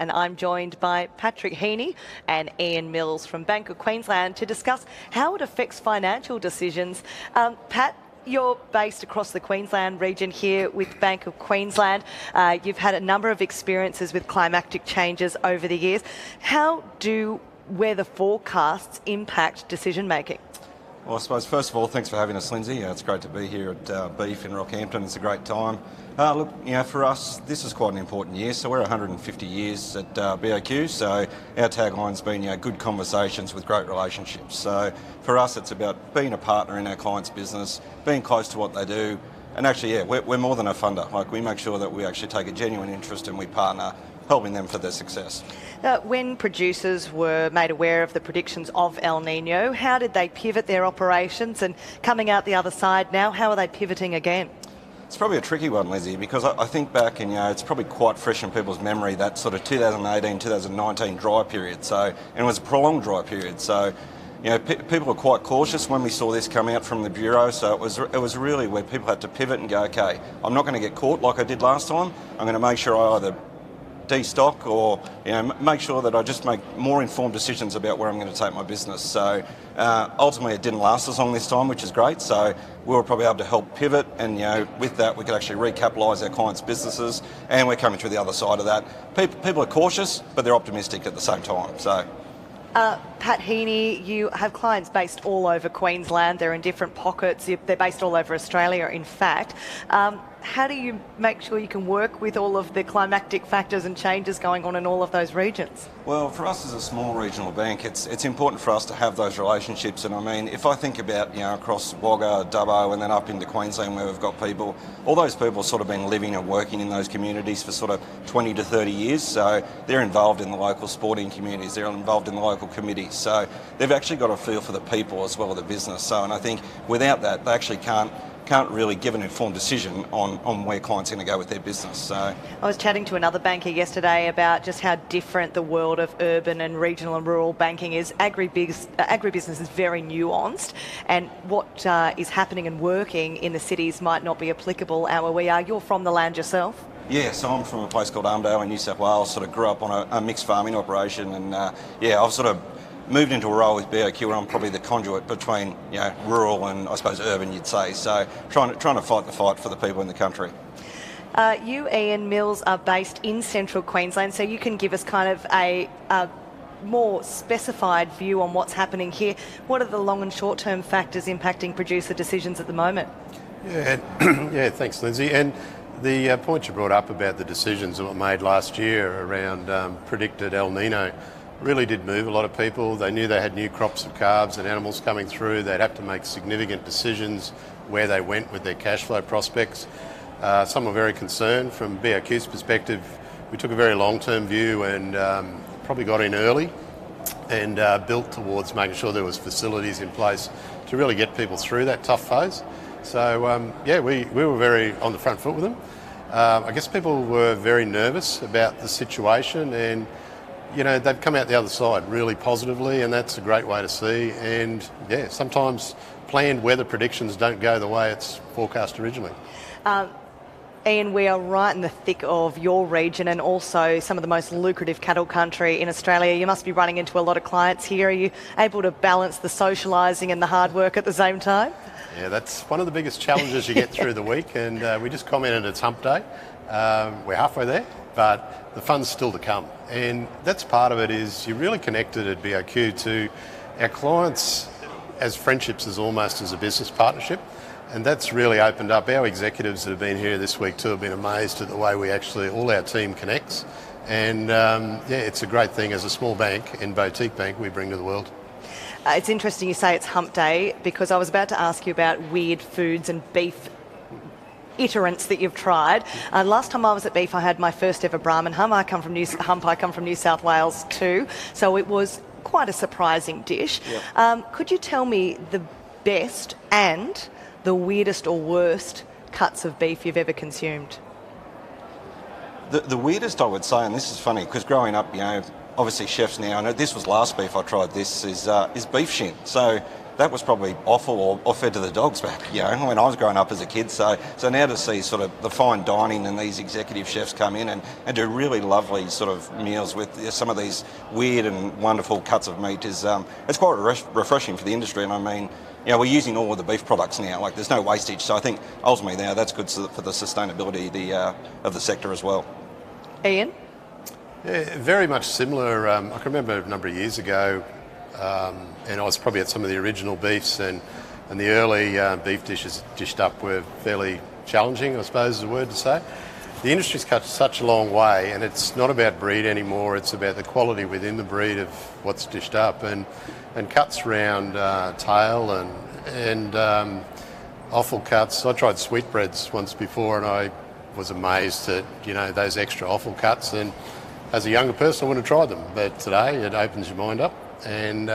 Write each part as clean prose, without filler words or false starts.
and I'm joined by Patrick Heaney and Ian Mills from Bank of Queensland to discuss how it affects financial decisions. Pat, you're based across the Queensland region here with Bank of Queensland. You've had a number of experiences with climatic changes over the years. How do weather forecasts impact decision making? Well, I suppose, first of all, thanks for having us, Lindsay. It's great to be here at Beef in Rockhampton. It's a great time. Look, for us, this is quite an important year. So we're 150 years at BOQ. So our tagline's been, good conversations with great relationships. So for us, it's about being a partner in our clients' business, being close to what they do. And actually, we're more than a funder. Like, we make sure that we actually take a genuine interest and we partner, helping them for their success. When producers were made aware of the predictions of El Nino, how did they pivot their operations? And coming out the other side now, how are they pivoting again? It's probably a tricky one, Lizzie, because I think back and, it's probably quite fresh in people's memory, that sort of 2018, 2019 dry period. So, and it was a prolonged dry period. So, people were quite cautious when we saw this come out from the Bureau. So it was really where people had to pivot and go, okay, I'm not going to get caught like I did last time. I'm going to make sure I either destock or make sure that I just make more informed decisions about where I'm going to take my business. So ultimately it didn't last as long this time, which is great. So we were probably able to help pivot, and with that we could actually recapitalise our clients' businesses, and we're coming through the other side of that. People are cautious, but they're optimistic at the same time. So. Pat Heaney, you have clients based all over Queensland. They're in different pockets. They're based all over Australia, in fact. How do you make sure you can work with all of the climatic factors and changes going on in all of those regions? Well, for us as a small regional bank, it's important for us to have those relationships. And I mean, if I think about, across Wagga, Dubbo, and then up into Queensland where we've got people, all those people have sort of been living and working in those communities for sort of 20 to 30 years. So they're involved in the local sporting communities, they're involved in the local committees. So they've actually got a feel for the people as well as the business. So, and I think without that, they actually can't really give an informed decision on where clients are going to go with their business. So I was chatting to another banker yesterday about just how different the world of urban and regional and rural banking is. Agribusiness is very nuanced, and what is happening and working in the cities might not be applicable where we are. You're from the land yourself? Yeah, so I'm from a place called Armdale in New South Wales. Sort of grew up on a mixed farming operation, and I've sort of moved into a role with BOQ where I'm probably the conduit between rural and I suppose urban, you'd say. So trying to fight the fight for the people in the country. You, Ian Mills, are based in central Queensland, so you can give us kind of a more specified view on what's happening here. What are the long and short term factors impacting producer decisions at the moment? Yeah, thanks, Lindsay. And the point you brought up about the decisions that were made last year around predicted El Nino really did move a lot of people. They knew they had new crops of calves and animals coming through. They'd have to make significant decisions where they went with their cash flow prospects. Some were very concerned. From BOQ's perspective, we took a very long-term view and probably got in early and built towards making sure there was facilities in place to really get people through that tough phase. So we were very on the front foot with them. I guess people were very nervous about the situation, and they've come out the other side really positively, and that's a great way to see. And sometimes planned weather predictions don't go the way it's forecast originally. Ian, we are right in the thick of your region and also some of the most lucrative cattle country in Australia. You must be running into a lot of clients here. Are you able to balance the socialising and the hard work at the same time? Yeah, that's one of the biggest challenges you get through the week, and we just commented it's hump day. We're halfway there, but the fun's still to come. And that's part of it, is you're really connected at BOQ to our clients as friendships as almost as a business partnership. And that's really opened up. Our executives that have been here this week too have been amazed at the way all our team connects. And it's a great thing as a small bank and boutique bank we bring to the world. It's interesting you say it's hump day, because I was about to ask you about weird foods and beef iterants that you've tried. Last time I was at Beef, I had my first ever Brahman hump. I come from New South Wales too, so it was quite a surprising dish. Yep. Could you tell me the best and the weirdest or worst cuts of beef you've ever consumed? The weirdest, I would say, and this is funny because growing up, obviously chefs now, I know this was last beef I tried, this is beef shin. So that was probably offal or fed to the dogs back, when I was growing up as a kid. So now to see sort of the fine dining and these executive chefs come in and do really lovely sort of meals with some of these weird and wonderful cuts of meat is it's quite refreshing for the industry. And I mean, we're using all of the beef products now. Like, there's no wastage. So I think ultimately now that's good for the sustainability of the sector as well. Ian? Yeah, very much similar. I can remember a number of years ago, and I was probably at some of the original beefs, and the early beef dishes dished up were fairly challenging, I suppose is the word to say. The industry's cut such a long way, and it's not about breed anymore, it's about the quality within the breed of what's dished up, and cuts around tail and offal cuts. I tried sweetbreads once before, and I was amazed at, those extra offal cuts, and as a younger person I wouldn't have tried them, but today it opens your mind up, and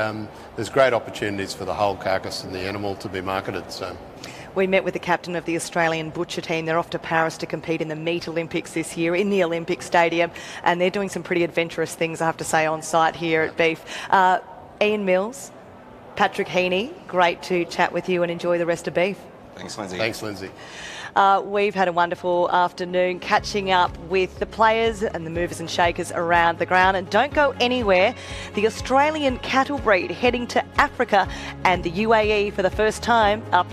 there's great opportunities for the whole carcass and the animal to be marketed. So we met with the captain of the Australian butcher team. They're off to Paris to compete in the Meat Olympics this year in the Olympic Stadium, and they're doing some pretty adventurous things, I have to say, on site here at Beef. Ian Mills, Patrick Heaney, great to chat with you and enjoy the rest of Beef. Thanks, Lindsay. thanks, Lindsay. We've had a wonderful afternoon catching up with the players and the movers and shakers around the ground. And don't go anywhere. The Australian cattle breed heading to Africa and the UAE for the first time up